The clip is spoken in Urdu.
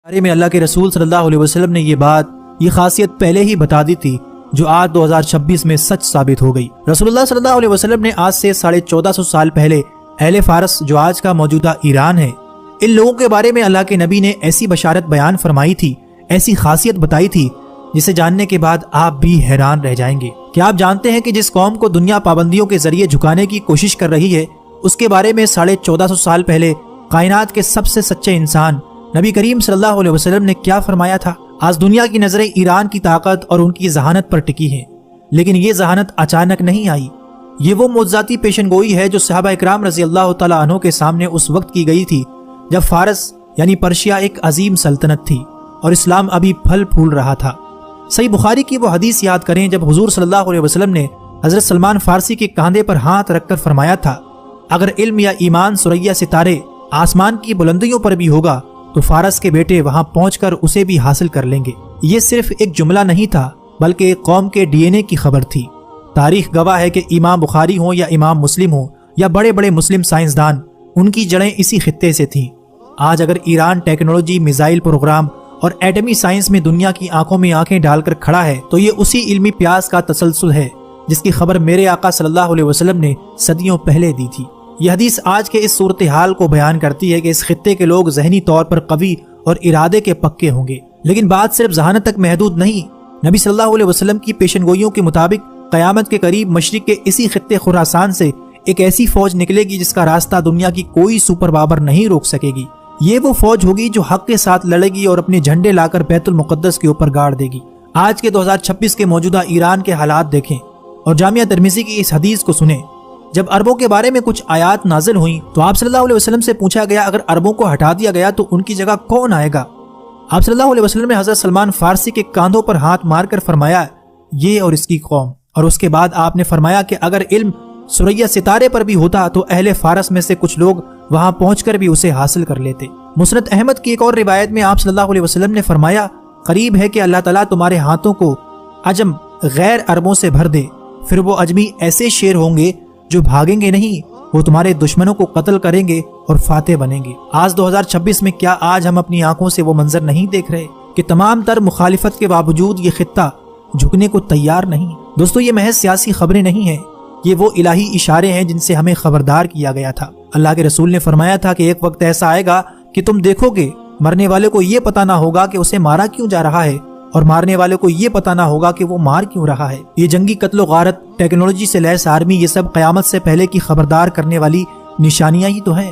بارے میں اللہ کے رسول صلی اللہ علیہ وسلم نے یہ خاصیت پہلے ہی بتا دی تھی جو آج 2026 میں سچ ثابت ہو گئی۔ رسول اللہ صلی اللہ علیہ وسلم نے آج سے 1450 سال پہلے اہل فارس جو آج کا موجودہ ایران ہے، ان لوگوں کے بارے میں اللہ کے نبی نے ایسی بشارت بیان فرمائی تھی، ایسی خاصیت بتائی تھی جسے جاننے کے بعد آپ بھی حیران رہ جائیں گے۔ کیا آپ جانتے ہیں کہ جس قوم کو دنیا پابندیوں کے ذریعے جھکانے کی کوشش کر رہی ہے، اس کے بارے میں 1450 سال پہلے کائنات کے سب سے سچے انسان نبی کریم صلی اللہ علیہ وسلم نے کیا فرمایا تھا؟ آج دنیا کی نظریں ایران کی طاقت اور ان کی ذہانت پر ٹکی ہیں، لیکن یہ ذہانت اچانک نہیں آئی۔ یہ وہ معجزاتی پیشن گوئی ہے جو صحابہ اکرام رضی اللہ تعالیٰ عنہ کے سامنے اس وقت کی گئی تھی جب فارس یعنی پرشیا ایک عظیم سلطنت تھی اور اسلام ابھی پھل پھول رہا تھا۔ صحیح بخاری کی وہ حدیث یاد کریں جب حضور صلی اللہ علیہ وسلم نے حضرت سلمان فارسی کے کاندھے پر ہاتھ رکھ کر فرمایا تھا، اگر علم یا ایمان ثریا ستارے آسمان کی بلندیوں پر بھی ہوگا تو فارس کے بیٹے وہاں پہنچ کر اسے بھی حاصل کر لیں گے۔ یہ صرف ایک جملہ نہیں تھا بلکہ ایک قوم کے ڈی این اے کی خبر تھی۔ تاریخ گواہ ہے کہ امام بخاری ہوں یا امام مسلم ہوں یا بڑے بڑے مسلم سائنسدان، ان کی جڑیں اسی خطے سے تھیں۔ آج اگر ایران ٹیکنالوجی، میزائل پروگرام اور ایٹمی سائنس میں دنیا کی آنکھوں میں آنکھیں ڈال کر کھڑا ہے تو یہ اسی علمی پیاس کا تسلسل ہے جس کی خبر میرے آقا صلی اللہ علیہ وسلم نے صدیوں پہلے دی تھی۔ یہ حدیث آج کے اس صورتحال کو بیان کرتی ہے کہ اس خطے کے لوگ ذہنی طور پر قوی اور ارادے کے پکے ہوں گے، لیکن بات صرف ذہانت تک محدود نہیں۔ نبی صلی اللہ علیہ وسلم کی پیشن گوئیوں کے مطابق قیامت کے قریب مشرق کے اسی خطے خراسان سے ایک ایسی فوج نکلے گی جس کا راستہ دنیا کی کوئی سپر پاور نہیں روک سکے گی۔ یہ وہ فوج ہوگی جو حق کے ساتھ لڑے گی اور اپنے جھنڈے لا کر بیت المقدس کے اوپر گاڑ دے گی۔ آج کے 2026 کے موجودہ ایران کے حالات دیکھیں اور جامعہ ترمذی کی اس حدیث کو سنیں۔ جب عربوں کے بارے میں کچھ آیات نازل ہوئیں تو آپ صلی اللہ علیہ وسلم سے پوچھا گیا اگر عربوں کو ہٹا دیا گیا تو ان کی جگہ کون آئے گا؟ آپ صلی اللہ علیہ وسلم نے حضرت سلمان فارسی کے کاندھوں پر ہاتھ مار کر فرمایا، یہ اور اس کی قوم۔ اور اس کے بعد آپ نے فرمایا کہ اگر علم ثریا ستارے پر بھی ہوتا تو اہل فارس میں سے کچھ لوگ وہاں پہنچ کر بھی اسے حاصل کر لیتے۔ مسند احمد کی ایک اور روایت میں آپ صلی اللہ علیہ وسلم نے فرمایا، قریب ہے کہ اللہ تعالیٰ تمہارے ہاتھوں کو عجم غیر عربوں سے بھر دے، پھر وہ عجمی ایسے شیر ہوں گے جو بھاگیں گے نہیں، وہ تمہارے دشمنوں کو قتل کریں گے اور فاتح بنیں گے۔ آج 2026 میں کیا آج ہم اپنی آنکھوں سے وہ منظر نہیں دیکھ رہے کہ تمام تر مخالفت کے باوجود یہ خطہ جھکنے کو تیار نہیں؟ دوستو، یہ محض سیاسی خبریں نہیں ہیں، یہ وہ الہی اشارے ہیں جن سے ہمیں خبردار کیا گیا تھا۔ اللہ کے رسول نے فرمایا تھا کہ ایک وقت ایسا آئے گا کہ تم دیکھو گے مرنے والے کو یہ پتہ نہ ہوگا کہ اسے مارا کیوں جا رہا ہے اور مارنے والے کو یہ پتہ نہ ہوگا کہ وہ مار کیوں رہا ہے۔ یہ جنگی قتل و غارت، ٹیکنالوجی سے لیس آرمی، یہ سب قیامت سے پہلے کی خبردار کرنے والی نشانیاں ہی تو ہیں۔